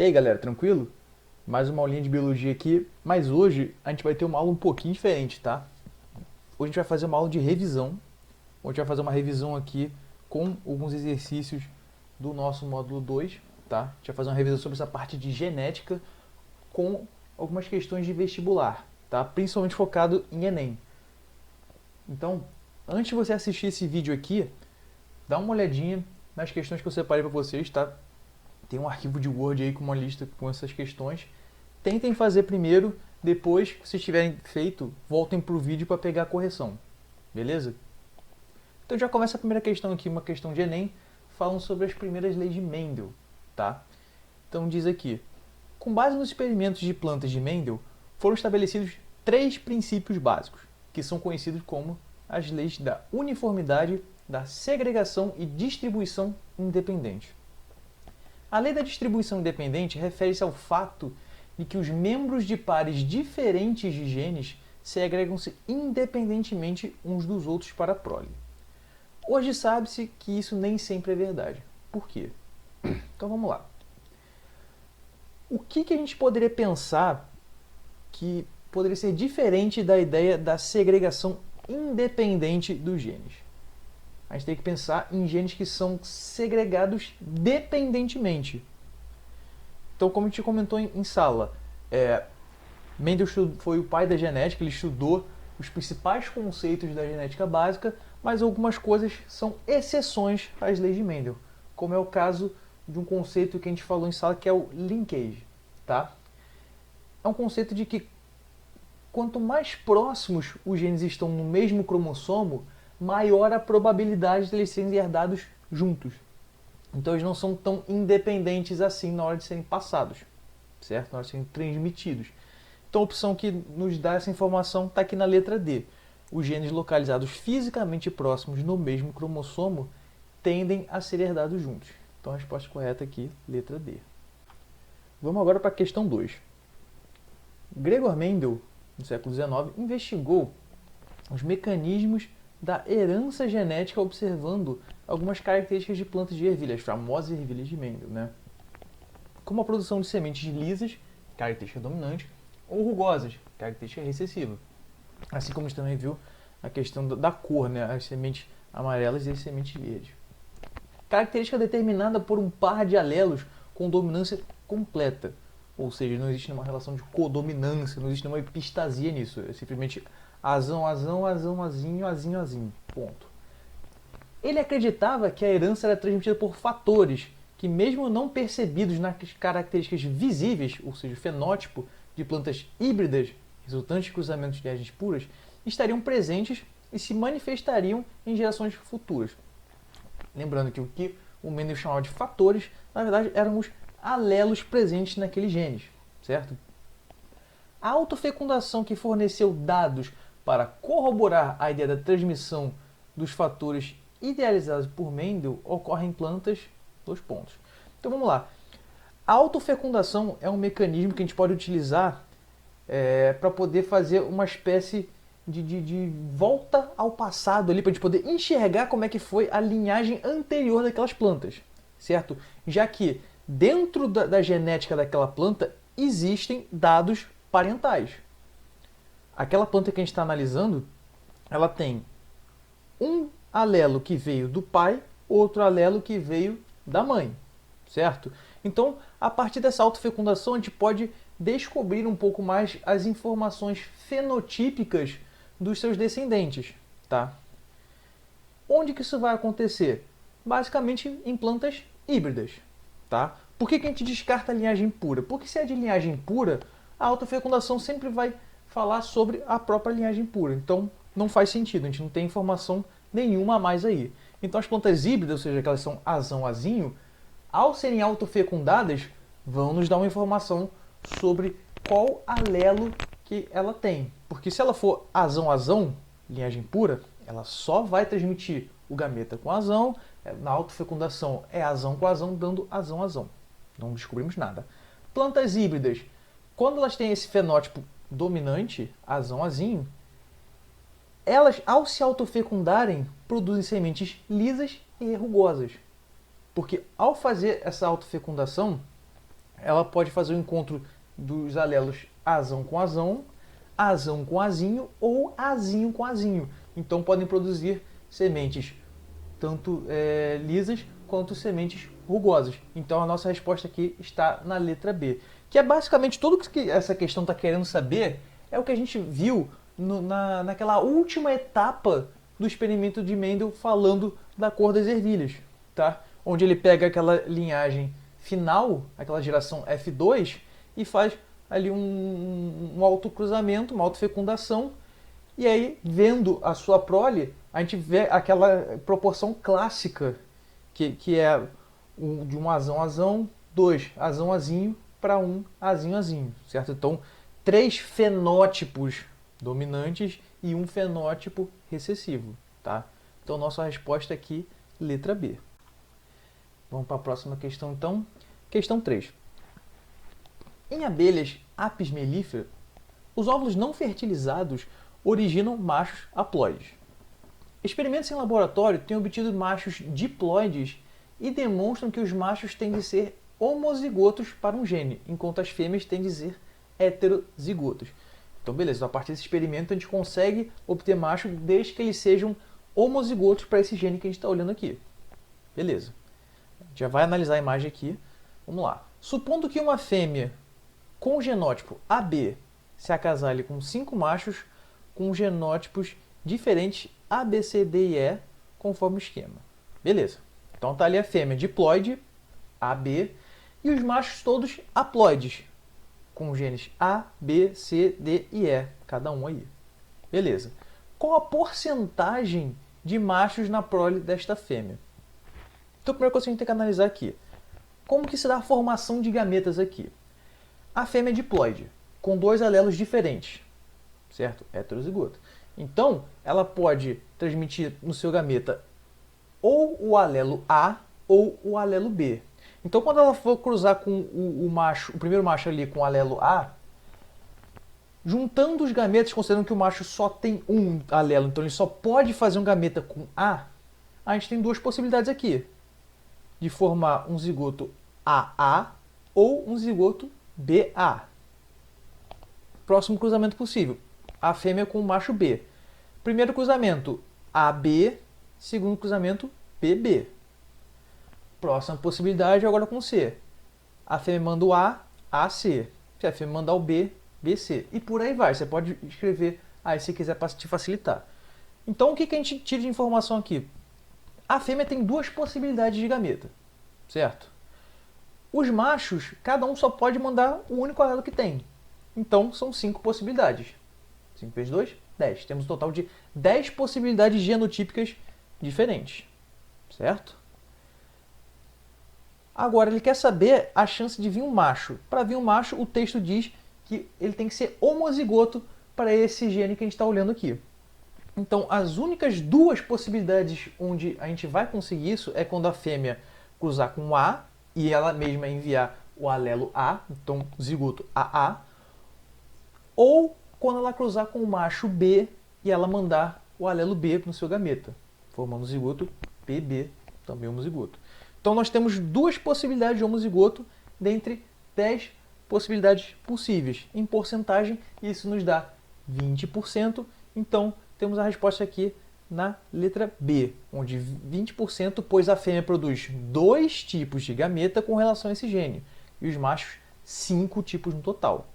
aí galera, tranquilo? Mais uma aulinha de biologia aqui, mas hoje a gente vai ter uma aula um pouquinho diferente, tá? Hoje a gente vai fazer uma aula de revisão, onde a gente vai fazer uma revisão aqui com alguns exercícios do nosso módulo 2, tá? A gente vai fazer uma revisão sobre essa parte de genética com algumas questões de vestibular, tá? Principalmente focado em Enem. Então, antes de você assistir esse vídeo aqui, dá uma olhadinha nas questões que eu separei para vocês, tá? Tem um arquivo de Word aí com uma lista com essas questões. Tentem fazer primeiro, depois que vocês tiverem feito, voltem para o vídeo para pegar a correção. Beleza? Então já começa a primeira questão aqui, uma questão de Enem, falando sobre as primeiras leis de Mendel, tá? Então diz aqui: com base nos experimentos de plantas de Mendel, foram estabelecidos 3 princípios básicos, que são conhecidos como as leis da uniformidade, da segregação e distribuição independente. A lei da distribuição independente refere-se ao fato de que os membros de pares diferentes de genes segregam-se independentemente uns dos outros para a prole. Hoje sabe-se que isso nem sempre é verdade. Por quê? Então vamos lá. O que a gente poderia pensar que poderia ser diferente da ideia da segregação independente dos genes? A gente tem que pensar em genes que são segregados dependentemente. Então, como a gente comentou em sala, Mendel foi o pai da genética, ele estudou os principais conceitos da genética básica, mas algumas coisas são exceções às leis de Mendel, como é o caso de um conceito que a gente falou em sala, que é o linkage. Tá? É um conceito de que quanto mais próximos os genes estão no mesmo cromossomo, maior a probabilidade de eles serem herdados juntos. Então eles não são tão independentes assim na hora de serem passados, certo? Na hora de serem transmitidos. Então a opção que nos dá essa informação está aqui na letra D. Os genes localizados fisicamente próximos no mesmo cromossomo tendem a ser herdados juntos. Então a resposta correta aqui, letra D. Vamos agora para a questão 2. Gregor Mendel, no século XIX, investigou os mecanismos da herança genética observando algumas características de plantas de ervilha, as famosas ervilhas de Mendel, né? Como a produção de sementes lisas, característica dominante, ou rugosas, característica recessiva. Assim como a gente também viu a questão da cor, né? As sementes amarelas e as sementes verdes. Característica determinada por um par de alelos com dominância completa. Ou seja, não existe uma relação de codominância, não existe nenhuma epistasia nisso. É simplesmente azão, azão, azão, azinho, azinho, azinho. Ponto. Ele acreditava que a herança era transmitida por fatores que, mesmo não percebidos nas características visíveis, ou seja, o fenótipo de plantas híbridas resultantes de cruzamentos de genes puras, estariam presentes e se manifestariam em gerações futuras. Lembrando que o que o Mendel chamava de fatores, na verdade, eram os alelos presentes naqueles genes, certo? A autofecundação que forneceu dados para corroborar a ideia da transmissão dos fatores idealizados por Mendel ocorre em plantas, 2 pontos. Então vamos lá. A autofecundação é um mecanismo que a gente pode utilizar para poder fazer uma espécie de volta ao passado ali, para a gente poder enxergar como é que foi a linhagem anterior daquelas plantas, certo? Já que dentro da genética daquela planta existem dados parentais. Aquela planta que a gente está analisando, ela tem um alelo que veio do pai, outro alelo que veio da mãe, certo? Então, a partir dessa autofecundação, a gente pode descobrir um pouco mais as informações fenotípicas dos seus descendentes, tá? Onde que isso vai acontecer? Basicamente em plantas híbridas, tá? Por que a gente descarta a linhagem pura? Porque se é de linhagem pura, a autofecundação sempre vai falar sobre a própria linhagem pura. Então, não faz sentido, a gente não tem informação nenhuma a mais aí. Então, as plantas híbridas, ou seja, que elas são azão-azinho, ao serem autofecundadas, vão nos dar uma informação sobre qual alelo que ela tem. Porque se ela for azão-azão, linhagem pura, ela só vai transmitir o gameta com azão, na autofecundação é azão com azão, dando azão-azão. Não descobrimos nada. Plantas híbridas, quando elas têm esse fenótipo dominante, azão-azinho, elas, ao se autofecundarem, produzem sementes lisas e rugosas. Porque ao fazer essa autofecundação, ela pode fazer o encontro dos alelos azão com azão com azinho ou azinho com azinho. Então podem produzir sementes tanto lisas quanto sementes rugosas. Então a nossa resposta aqui está na letra B, que é basicamente tudo que essa questão está querendo saber, é o que a gente viu naquela última etapa do experimento de Mendel falando da cor das ervilhas, tá? Onde ele pega aquela linhagem final, aquela geração F2, e faz ali um autocruzamento, uma autofecundação, e aí, vendo a sua prole, a gente vê aquela proporção clássica, que é de um azão-azão, 2 azão-azinho para 1 azinho-azinho, certo? Então, 3 fenótipos dominantes e um fenótipo recessivo, tá? Então, nossa resposta aqui, letra B. Vamos para a próxima questão, então. Questão 3. Em abelhas apis mellifera, os óvulos não fertilizados originam machos haploides. Experimentos em laboratório têm obtido machos diploides e demonstram que os machos têm de ser homozigotos para um gene, enquanto as fêmeas têm de ser heterozigotos. Então, beleza, a partir desse experimento a gente consegue obter macho desde que eles sejam homozigotos para esse gene que a gente está olhando aqui. Beleza. A gente já vai analisar a imagem aqui. Vamos lá. Supondo que uma fêmea com o genótipo AB se acasale com 5 machos com genótipos diferentes A, B, C, D e E, conforme o esquema. Beleza. Então está ali a fêmea diploide, AB, e os machos todos haploides, com genes A, B, C, D e E, cada um aí. Beleza. Qual a porcentagem de machos na prole desta fêmea? Então, a primeira coisa que a gente tem que analisar aqui. Como que se dá a formação de gametas aqui? A fêmea é diploide, com 2 alelos diferentes, certo? Heterozigoto. Então, ela pode transmitir no seu gameta ou o alelo A ou o alelo B. Então, quando ela for cruzar com o primeiro macho ali com o alelo A, juntando os gametas, considerando que o macho só tem um alelo, então ele só pode fazer um gameta com A gente tem 2 possibilidades aqui, de formar um zigoto AA ou um zigoto BA. Próximo cruzamento possível, a fêmea com o macho B. Primeiro cruzamento, AB. Segundo cruzamento, BB. Próxima possibilidade agora com C. A fêmea manda o A, AC. Se a fêmea mandar o B, BC. E por aí vai. Você pode escrever aí se quiser para te facilitar. Então o que a gente tira de informação aqui? A fêmea tem 2 possibilidades de gameta, certo? Os machos, cada um só pode mandar o único alelo que tem. Então são 5 possibilidades. 5 vezes 2, 10. Temos um total de 10 possibilidades genotípicas diferentes, certo? Agora ele quer saber a chance de vir um macho. Para vir um macho, o texto diz que ele tem que ser homozigoto para esse gene que a gente está olhando aqui. Então, as únicas 2 possibilidades onde a gente vai conseguir isso é quando a fêmea cruzar com o A e ela mesma enviar o alelo A, então zigoto AA, ou quando ela cruzar com o macho B e ela mandar o alelo B no seu gameta, formando o zigoto BB, também homozigoto. Então nós temos 2 possibilidades de homozigoto dentre 10 possibilidades possíveis. Em porcentagem, isso nos dá 20%. Então temos a resposta aqui na letra B, onde 20%, pois a fêmea produz 2 tipos de gameta com relação a esse gene, e os machos 5 tipos no total.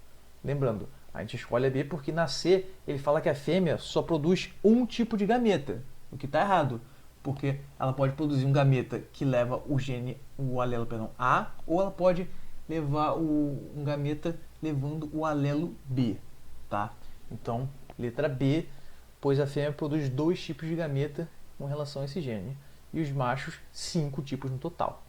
Lembrando, a gente escolhe a B porque na C ele fala que a fêmea só produz um tipo de gameta, o que está errado, porque ela pode produzir um gameta que leva o alelo A, ou ela pode levar um gameta levando o alelo B, tá? Então, letra B, pois a fêmea produz 2 tipos de gameta com relação a esse gene, e os machos 5 tipos no total.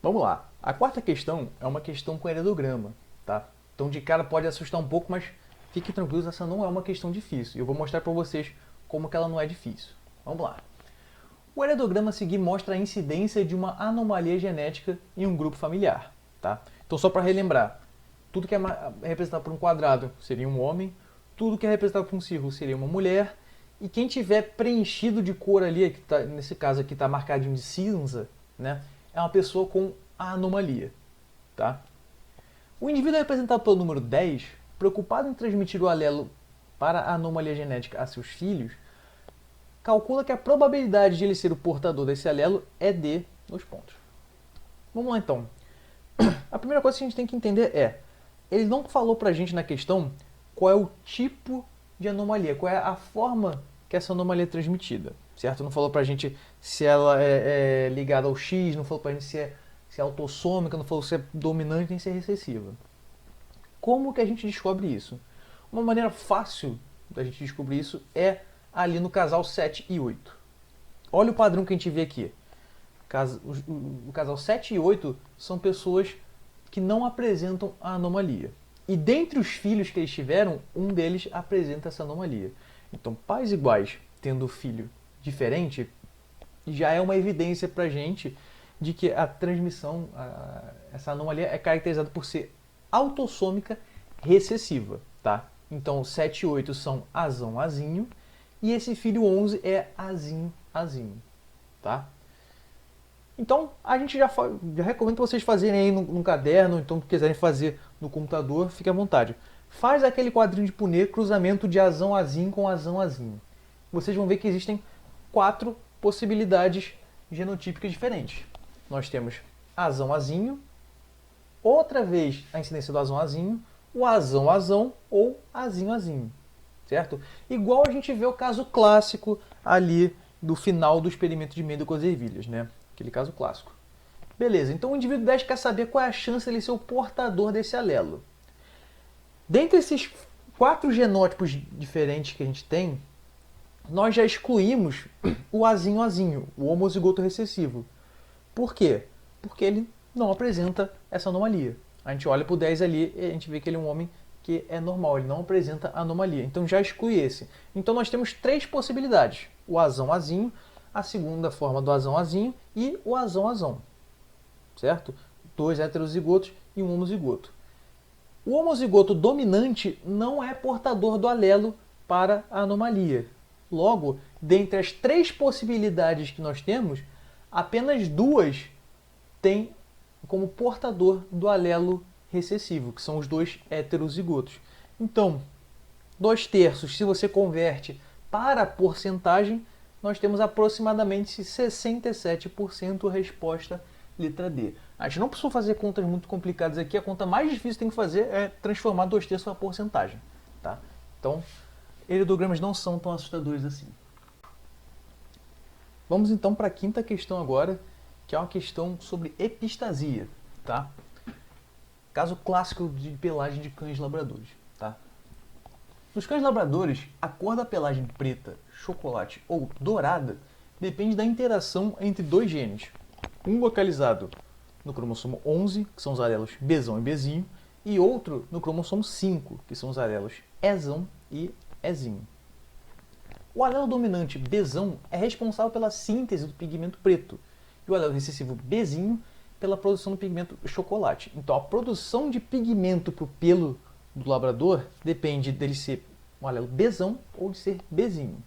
Vamos lá. A quarta questão é uma questão com heredograma, tá? Então de cara pode assustar um pouco, mas fiquem tranquilos, essa não é uma questão difícil. Eu vou mostrar para vocês como que ela não é difícil. Vamos lá. O heredograma a seguir mostra a incidência de uma anomalia genética em um grupo familiar, tá? Então só para relembrar, tudo que é representado por um quadrado seria um homem, tudo que é representado por um círculo seria uma mulher, e quem tiver preenchido de cor ali, que tá, nesse caso aqui está marcadinho de cinza, né, é uma pessoa com a anomalia, tá? O indivíduo representado pelo número 10, preocupado em transmitir o alelo para a anomalia genética a seus filhos, calcula que a probabilidade de ele ser o portador desse alelo é de 2 pontos. Vamos lá então. A primeira coisa que a gente tem que entender é, ele não falou pra gente na questão qual é o tipo de anomalia, qual é a forma que essa anomalia é transmitida, certo? Não falou pra gente se ela é ligada ao X, não falou pra gente se é autossômica, não falou se é dominante nem se é recessiva. Como que a gente descobre isso? Uma maneira fácil da gente descobrir isso é ali no casal 7 e 8. Olha o padrão que a gente vê aqui. O casal 7 e 8 são pessoas que não apresentam a anomalia. E dentre os filhos que eles tiveram, um deles apresenta essa anomalia. Então, pais iguais tendo filho diferente, já é uma evidência pra gente de que a transmissão, essa anomalia é caracterizada por ser autossômica recessiva, tá? Então, 7 e 8 são azão, azinho, e esse filho 11 é azinho, azinho, tá? Então, a gente já recomendo vocês fazerem aí no caderno, então se quiserem fazer no computador, fique à vontade. Faz aquele quadrinho de Punnett, cruzamento de azão, azinho com azão, azinho. Vocês vão ver que existem 4 possibilidades genotípicas diferentes. Nós temos azão, azinho, outra vez a incidência do azão, azinho, o azão, azão ou azinho, azinho, certo? Igual a gente vê o caso clássico ali do final do experimento de Mendel com as ervilhas, né? Aquele caso clássico. Beleza, então o indivíduo 10 quer saber qual é a chance de ele ser o portador desse alelo. Dentre esses 4 genótipos diferentes que a gente tem, nós já excluímos o azinho, azinho, o homozigoto recessivo. Por quê? Porque ele não apresenta essa anomalia. A gente olha para o 10 ali e a gente vê que ele é um homem que é normal, ele não apresenta anomalia. Então já exclui esse. Então nós temos 3 possibilidades. O azão, azinho, a segunda forma do azão, azinho e o azão, azão. Certo? 2 heterozigotos e um homozigoto. O homozigoto dominante não é portador do alelo para a anomalia. Logo, dentre as 3 possibilidades que nós temos, apenas 2 têm como portador do alelo recessivo, que são os 2 heterozigotos. Então, 2/3, se você converte para a porcentagem, nós temos aproximadamente 67% resposta letra D. A gente não precisa fazer contas muito complicadas aqui, a conta mais difícil que tem que fazer é transformar 2/3 para porcentagem. Tá? Então, helidogramas não são tão assustadores assim. Vamos então para a quinta questão agora, que é uma questão sobre epistasia. Tá? Caso clássico de pelagem de cães labradores. Tá? Nos cães labradores, a cor da pelagem preta, chocolate ou dourada depende da interação entre 2 genes. Um localizado no cromossomo 11, que são os alelos Bzão e Bzinho, e outro no cromossomo 5, que são os alelos Ezão e Ezinho. O alelo dominante Bzão é responsável pela síntese do pigmento preto, e o alelo recessivo Bzinho pela produção do pigmento chocolate. Então a produção de pigmento para o pelo do labrador depende dele ser um alelo Bzão ou de ser Bzinho.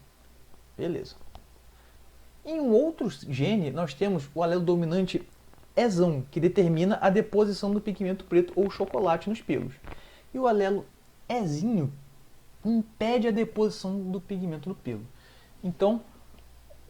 Beleza. Em um outro gene, nós temos o alelo dominante Ezão, que determina a deposição do pigmento preto ou chocolate nos pelos. E o alelo Ezinho impede a deposição do pigmento no pelo. Então,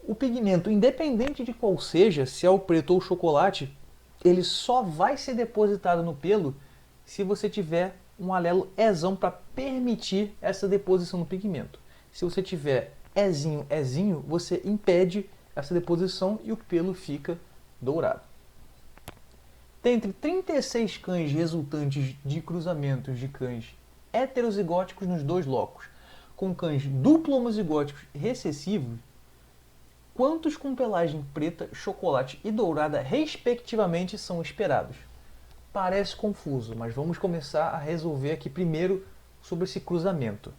o pigmento, independente de qual seja, se é o preto ou o chocolate, ele só vai ser depositado no pelo se você tiver um alelo Ezão para permitir essa deposição do pigmento. Se você tiver Ezinho, Ezinho, você impede essa deposição e o pelo fica dourado. Dentre 36 cães resultantes de cruzamentos de cães heterozigóticos nos 2 locos, com cães duplo homozigóticos recessivos, quantos com pelagem preta, chocolate e dourada, respectivamente, são esperados? Parece confuso, mas vamos começar a resolver aqui primeiro sobre esse cruzamento.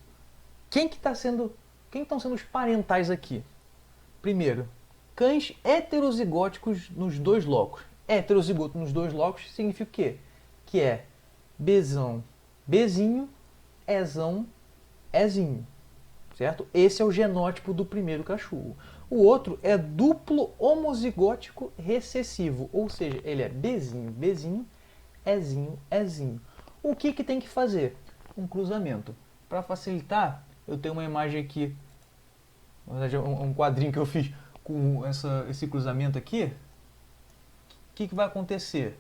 Quem estão sendo os parentais aqui? Primeiro, cães heterozigóticos nos 2 locos. Heterozigoto nos 2 locos significa o quê? Que é Bzão, Bzinho, Ezão, Ezinho. Certo? Esse é o genótipo do primeiro cachorro. O outro é duplo homozigótico recessivo, ou seja, ele é Bzinho, Bzinho, Ezinho, Ezinho. O que que tem que fazer? Um cruzamento. Para facilitar, eu tenho uma imagem aqui, na verdade um quadrinho que eu fiz com esse cruzamento aqui. O que que vai acontecer?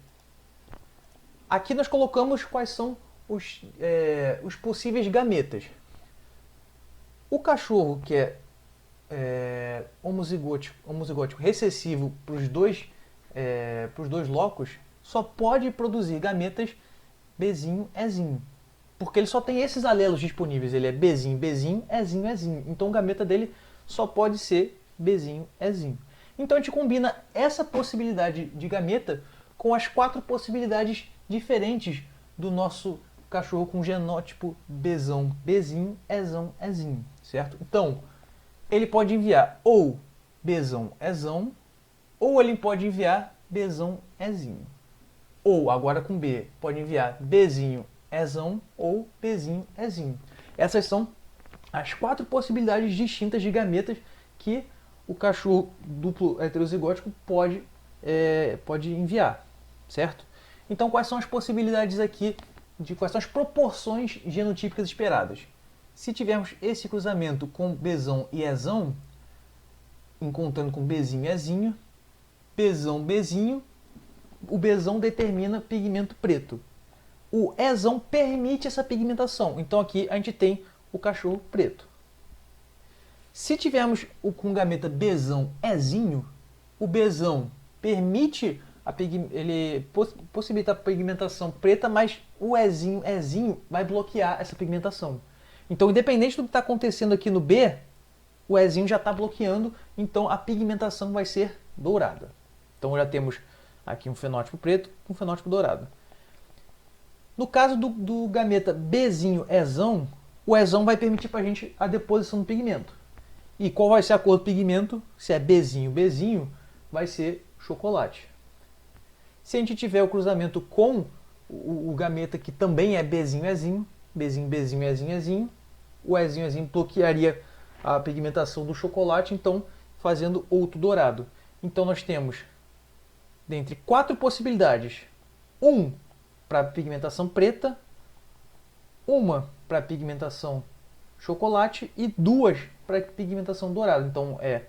Aqui nós colocamos quais são os possíveis gametas. O cachorro que é homozigótico recessivo para os dois locos só pode produzir gametas Bzinho, Ezinho. Porque ele só tem esses alelos disponíveis. Ele é Bzinho, Bzinho, Ezinho, Ezinho. Então o gameta dele só pode ser Bzinho, Ezinho. Então a gente combina essa possibilidade de gameta com as 4 possibilidades diferentes do nosso cachorro com genótipo Bzão, Bzinho, Ezão, Ezinho, certo? Então, ele pode enviar ou Bzão, Ezão, ou ele pode enviar Bzão, Ezinho. Ou, agora com B, pode enviar Bzinho, Ezão ou Bzinho, Ezinho. Essas são as 4 possibilidades distintas de gametas que o cachorro duplo heterozigótico pode enviar, certo? Então, quais são as possibilidades aqui, quais são as proporções genotípicas esperadas? Se tivermos esse cruzamento com Bzão e Ezão, encontrando com Bzinho e Ezinho, Bzão, Bzinho, o Bzão determina pigmento preto. O Ezão permite essa pigmentação. Então aqui a gente tem o cachorro preto. Se tivermos com gameta Bzão, Ezinho, o Bzão permite ele possibilita a pigmentação preta, mas o Ezinho, Ezinho vai bloquear essa pigmentação. Então, independente do que está acontecendo aqui no B, o Ezinho já está bloqueando, então a pigmentação vai ser dourada. Então já temos aqui um fenótipo preto com um fenótipo dourado. No caso do gameta Bzinho, Ezão, o Ezão vai permitir para a gente a deposição do pigmento. E qual vai ser a cor do pigmento? Se é Bzinho, Bzinho, vai ser chocolate. Se a gente tiver o cruzamento com o gameta que também é Bzinho, Ezinho, Bzinho, Bzinho, Ezinho, Ezinho, o Ezinho, Ezinho bloquearia a pigmentação do chocolate, então fazendo outro dourado. Então nós temos, dentre 4 possibilidades, 1 para pigmentação preta, 1 para pigmentação chocolate e 2 para pigmentação dourada. Então é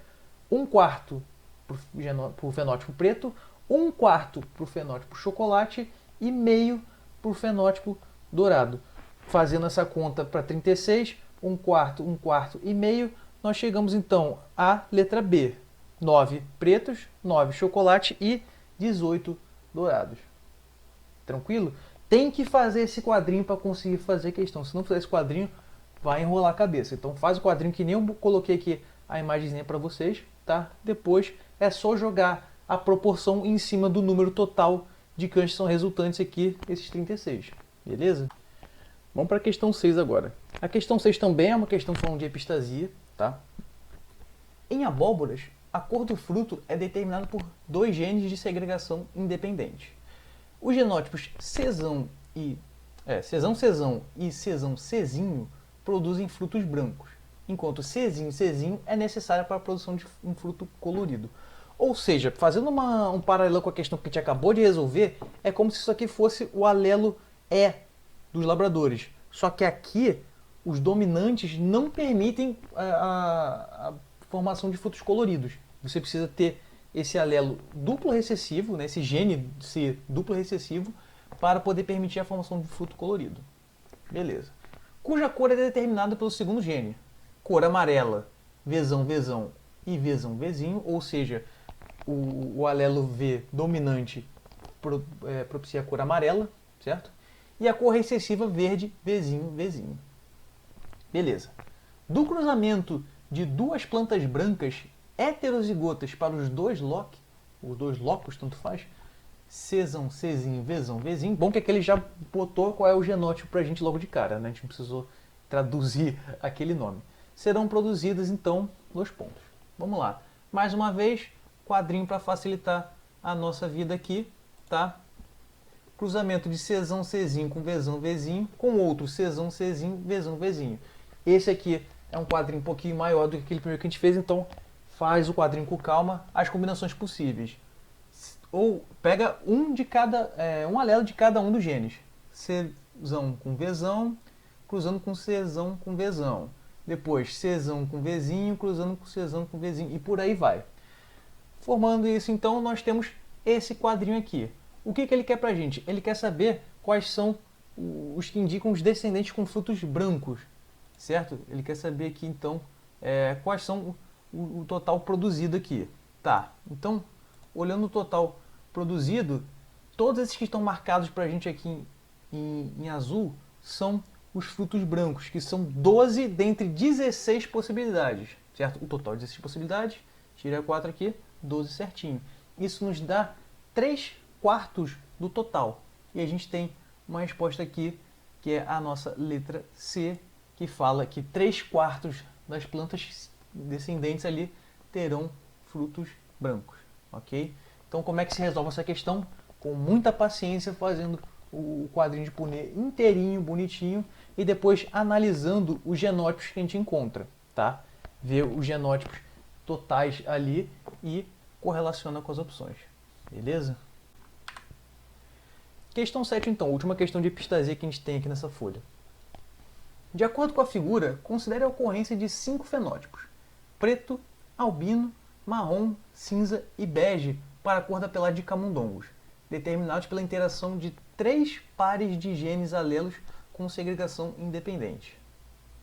1/4 para o fenótipo preto, 1/4 para o fenótipo chocolate e meio para o fenótipo dourado. Fazendo essa conta para 36, 1/4, 1/4 e meio, nós chegamos então à letra B. 9 pretos, 9 chocolate e 18 dourados. Tranquilo? Tem que fazer esse quadrinho para conseguir fazer a questão. Se não fizer esse quadrinho, vai enrolar a cabeça. Então faz o quadrinho que nem eu coloquei aqui a imagenzinha para vocês, tá? Depois é só jogar a proporção em cima do número total de cães que são resultantes aqui, esses 36. Beleza? Vamos para a questão 6 agora. A questão 6 também é uma questão falando de epistasia, tá? Em abóboras, a cor do fruto é determinada por 2 genes de segregação independente. Os genótipos Czão e Czão produzem frutos brancos, enquanto Czinho é necessário para a produção de um fruto colorido. Ou seja, fazendo um paralelo com a questão que a gente acabou de resolver, é como se isso aqui fosse o alelo E dos labradores. Só que aqui, os dominantes não permitem a formação de frutos coloridos. Você precisa ter esse alelo duplo recessivo, né, esse gene C duplo recessivo, para poder permitir a formação de fruto colorido. Beleza. Cuja cor é determinada pelo segundo gene. Cor amarela, Vzão, Vzão e Vzão, Vzinho, ou seja, o alelo V dominante propicia a cor amarela, certo? E a cor recessiva verde, Vzinho, Vzinho. Beleza. Do cruzamento de 2 plantas brancas heterozigotas para os dois locos, tanto faz, Czão, Czinho, Vzão, Vzinho. Bom que aquele já botou qual é o genótipo pra gente logo de cara, né? A gente não precisou traduzir aquele nome. Serão produzidas, então, 2 pontos. Vamos lá. Mais uma vez, quadrinho para facilitar a nossa vida aqui, tá? Cruzamento de Czão, Czinho com Vzão, Vzinho, com outro Czão, Czinho, Vzão, Vzinho. Esse aqui é um quadrinho um pouquinho maior do que aquele primeiro que a gente fez, então faz o quadrinho com calma. As combinações possíveis: ou pega um alelo de cada um dos genes. Czão com Vzão, cruzando com Czão com Vzão. Depois Czão com Vzinho, cruzando com Czão com Vzinho, e por aí vai. Formando isso, então, nós temos esse quadrinho aqui. O que ele quer pra gente? Ele quer saber quais são os que indicam os descendentes com frutos brancos, certo? Ele quer saber aqui, então, quais são o total produzido aqui. Tá, então, olhando o total produzido, todos esses que estão marcados pra gente aqui em azul são os frutos brancos, que são 12 dentre 16 possibilidades, certo? O total de 16 possibilidades, tira 4 aqui, 12 certinho. Isso nos dá 3/4 do total. E a gente tem uma resposta aqui, que é a nossa letra C, que fala que 3/4 das plantas descendentes ali terão frutos brancos, ok? Então, como é que se resolve essa questão? Com muita paciência, fazendo o quadrinho de Punnett inteirinho, bonitinho, e depois analisando os genótipos que a gente encontra, tá? Ver os genótipos totais ali e correlaciona com as opções, beleza? Questão 7, então, última questão de epistasia que a gente tem aqui nessa folha. De acordo com a figura, considere a ocorrência de 5 fenótipos: preto, albino, marrom, cinza e bege para a cor da pelagem de camundongos, determinados pela interação de 3 pares de genes alelos com segregação independente.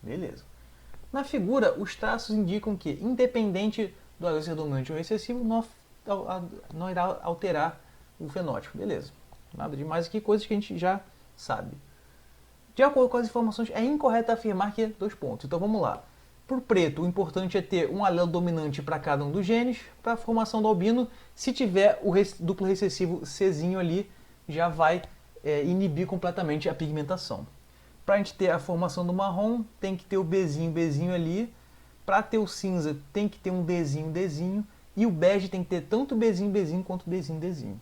Beleza. Na figura, os traços indicam que, independente do alelo ser dominante ou recessivo, não irá alterar o fenótipo. Beleza. Nada demais aqui, coisas que a gente já sabe. De acordo com as informações, é incorreto afirmar que 2 pontos. Então vamos lá. Por preto, o importante é ter um alelo dominante para cada um dos genes. Para a formação do albino, se tiver o duplo recessivo Czinho ali, já vai inibir completamente a pigmentação. Para a gente ter a formação do marrom, tem que ter o Bzinho ali. Para ter o cinza, tem que ter um Dzinho. E o bege tem que ter tanto Bzinho quanto Dzinho.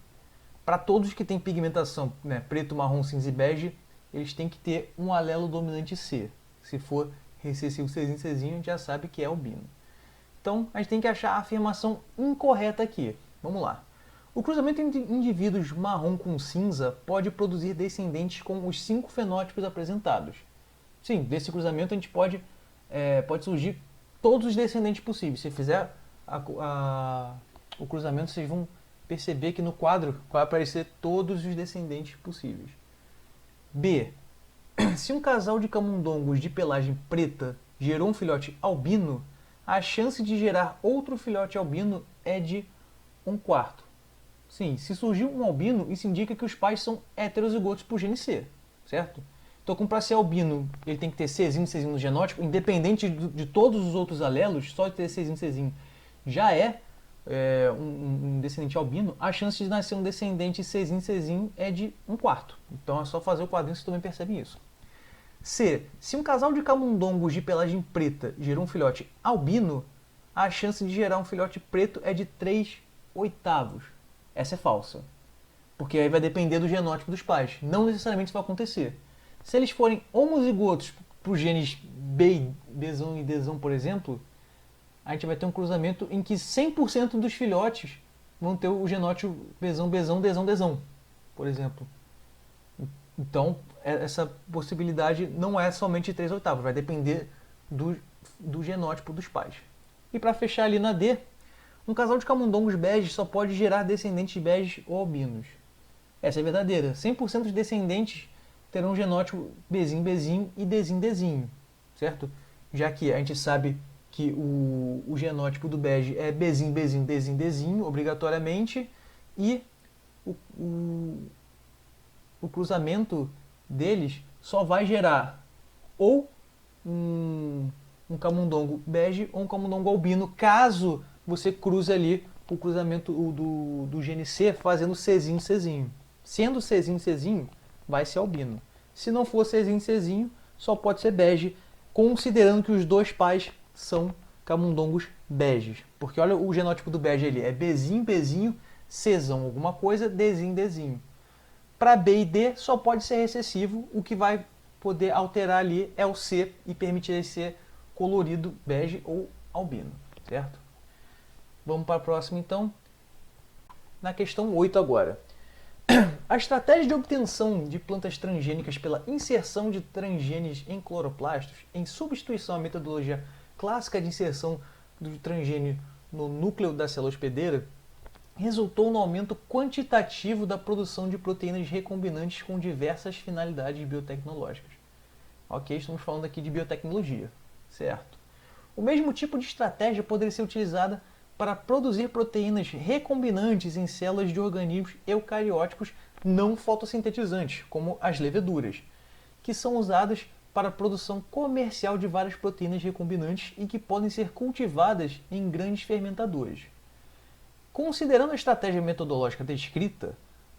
Para todos que têm pigmentação, né, preto, marrom, cinza e bege, eles têm que ter um alelo dominante C. Se for recessivo Czinho, a gente já sabe que é albino. Então, a gente tem que achar a afirmação incorreta aqui. Vamos lá. O cruzamento entre indivíduos marrom com cinza pode produzir descendentes com os 5 fenótipos apresentados. Sim, desse cruzamento a gente pode surgir todos os descendentes possíveis. Se fizer o cruzamento, vocês vão perceber que no quadro vai aparecer todos os descendentes possíveis. B. Se um casal de camundongos de pelagem preta gerou um filhote albino, a chance de gerar outro filhote albino é de 1/4. Sim, se surgiu um albino, isso indica que os pais são heterozigotos por gene C, certo? Então, como para ser albino, ele tem que ter Czinho no genótipo, independente de todos os outros alelos, só de ter Czinho já é um descendente albino, a chance de nascer um descendente Czinho é de 1/4. Então é só fazer o quadrinho, você também percebe isso. C. Se um casal de camundongos de pelagem preta gerou um filhote albino, a chance de gerar um filhote preto é de 3/8. Essa é falsa. Porque aí vai depender do genótipo dos pais. Não necessariamente isso vai acontecer. Se eles forem homozigotos para os genes Bzão e Dzão, por exemplo, a gente vai ter um cruzamento em que 100% dos filhotes vão ter o genótipo Bzão, Dzão, por exemplo. Então, essa possibilidade não é somente de 3/8, vai depender do genótipo dos pais. E para fechar ali na D, um casal de camundongos beges só pode gerar descendentes beges ou albinos. Essa é verdadeira. 100% dos descendentes terão genótipo Bzinho e Dzinho, certo? Já que a gente sabe que o genótipo do bege é Bzinho, Dzinho, obrigatoriamente, e o cruzamento deles só vai gerar ou um camundongo bege ou um camundongo albino, caso você cruze ali o cruzamento do gene C fazendo Czinho. Sendo Czinho, vai ser albino. Se não for Czinho, só pode ser bege, considerando que os dois pais são camundongos beges. Porque olha o genótipo do bege ali, é Bzinho, Czão alguma coisa, Dzinho. Para B e D só pode ser recessivo, o que vai poder alterar ali é o C e permitir ele ser colorido, bege ou albino, certo? Vamos para a próxima então. na questão 8 agora. A estratégia de obtenção de plantas transgênicas pela inserção de transgenes em cloroplastos, em substituição à metodologia clássica de inserção do transgênio no núcleo da célula hospedeira, resultou no aumento quantitativo da produção de proteínas recombinantes com diversas finalidades biotecnológicas. Ok, estamos falando aqui de biotecnologia, certo? O mesmo tipo de estratégia poderia ser utilizada para produzir proteínas recombinantes em células de organismos eucarióticos não fotossintetizantes, como as leveduras, que são usadas para a produção comercial de várias proteínas recombinantes e que podem ser cultivadas em grandes fermentadores. Considerando a estratégia metodológica descrita,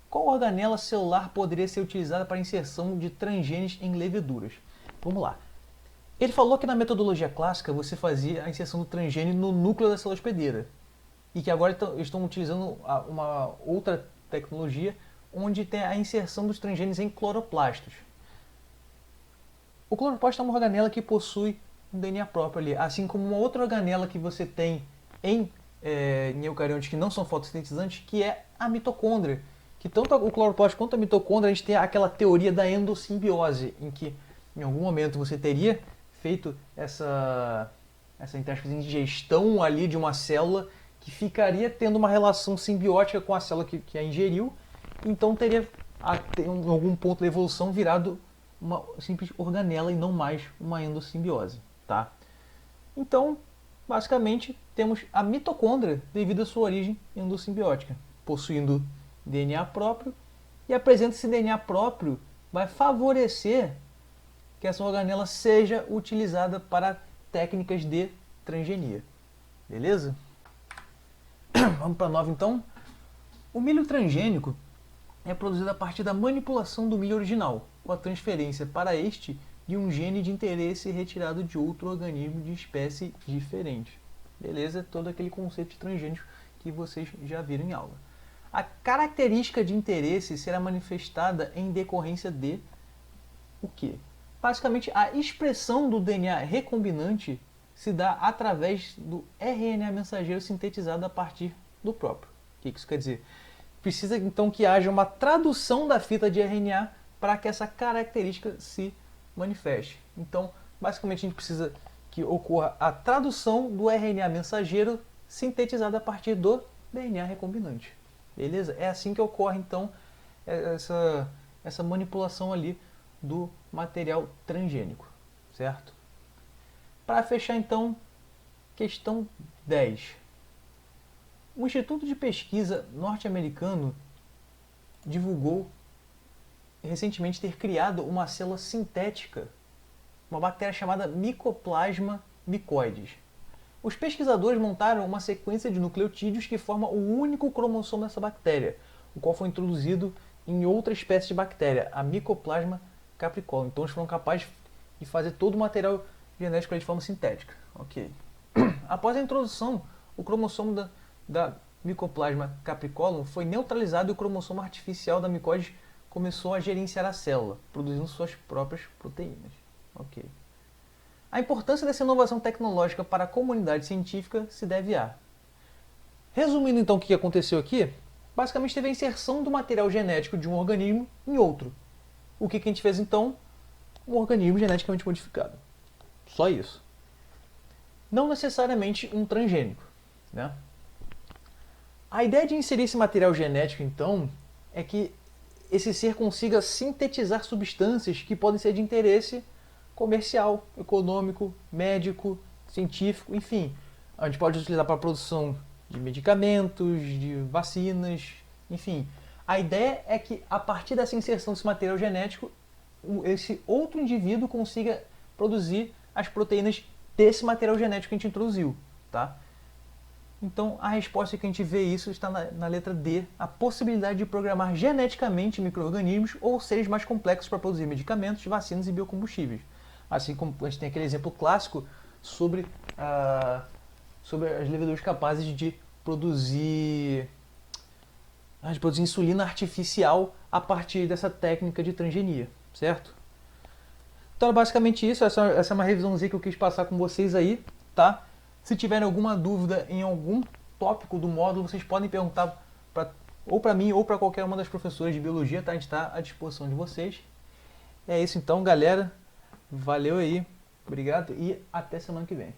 qual organela celular poderia ser utilizada para a inserção de transgenes em leveduras? Vamos lá. Ele falou que na metodologia clássica você fazia a inserção do transgênio no núcleo da célula hospedeira e que agora estão utilizando uma outra tecnologia onde tem a inserção dos transgênios em cloroplastos. O cloroplasto é uma organela que possui um DNA próprio ali, assim como uma outra organela que você tem em eucariontes que não são fotossintetizantes, que é a mitocôndria. Que tanto o cloroplasto quanto a mitocôndria, a gente tem aquela teoria da endossimbiose, em que em algum momento você teria feito essa ingestão ali de uma célula que ficaria tendo uma relação simbiótica com a célula que a ingeriu, então teria em algum ponto da evolução virado uma simples organela e não mais uma endossimbiose, tá? Então, basicamente, temos a mitocôndria devido à sua origem endossimbiótica, possuindo DNA próprio, e a presença desse DNA próprio vai favorecer que essa organela seja utilizada para técnicas de transgenia. Beleza? Vamos para a 9 então. O milho transgênico é produzido a partir da manipulação do milho original, com a transferência para este de um gene de interesse retirado de outro organismo de espécie diferente. Beleza? Todo aquele conceito de transgênico que vocês já viram em aula. A característica de interesse será manifestada em decorrência de o quê? Basicamente, a expressão do DNA recombinante se dá através do RNA mensageiro sintetizado a partir do próprio. O que isso quer dizer? Precisa então que haja uma tradução da fita de RNA para que essa característica se manifeste. Então, basicamente, a gente precisa que ocorra a tradução do RNA mensageiro sintetizado a partir do DNA recombinante. Beleza? É assim que ocorre, então, essa manipulação ali do material transgênico, certo? Para fechar, então, questão 10. O Instituto de Pesquisa norte-americano divulgou recentemente ter criado uma célula sintética, uma bactéria chamada Mycoplasma mycoides. Os pesquisadores montaram uma sequência de nucleotídeos que forma o único cromossomo dessa bactéria, o qual foi introduzido em outra espécie de bactéria, a Mycoplasma capricorn. Então eles foram capazes de fazer todo o material genético de forma sintética. Ok. Após a introdução, o cromossomo da Mycoplasma capricorn foi neutralizado e o cromossomo artificial da mycoides começou a gerenciar a célula, produzindo suas próprias proteínas. Ok. A importância dessa inovação tecnológica para a comunidade científica se deve a... Resumindo então o que aconteceu aqui, basicamente teve a inserção do material genético de um organismo em outro. O que a gente fez então? Um organismo geneticamente modificado. Só isso. Não necessariamente um transgênico, né? A ideia de inserir esse material genético, então, é que esse ser consiga sintetizar substâncias que podem ser de interesse comercial, econômico, médico, científico, enfim. A gente pode utilizar para a produção de medicamentos, de vacinas, enfim. A ideia é que, a partir dessa inserção desse material genético, esse outro indivíduo consiga produzir as proteínas desse material genético que a gente introduziu, tá? Então, a resposta que a gente vê isso está na letra D, a possibilidade de programar geneticamente micro-organismos ou seres mais complexos para produzir medicamentos, vacinas e biocombustíveis. Assim como a gente tem aquele exemplo clássico sobre as leveduras capazes de produzir insulina artificial a partir dessa técnica de transgenia, certo? Então é basicamente isso, essa é uma revisãozinha que eu quis passar com vocês aí, tá? Se tiverem alguma dúvida em algum tópico do módulo, vocês podem perguntar para ou para mim ou para qualquer uma das professoras de biologia, tá? A gente está à disposição de vocês. É isso então, galera. Valeu aí. Obrigado e até semana que vem.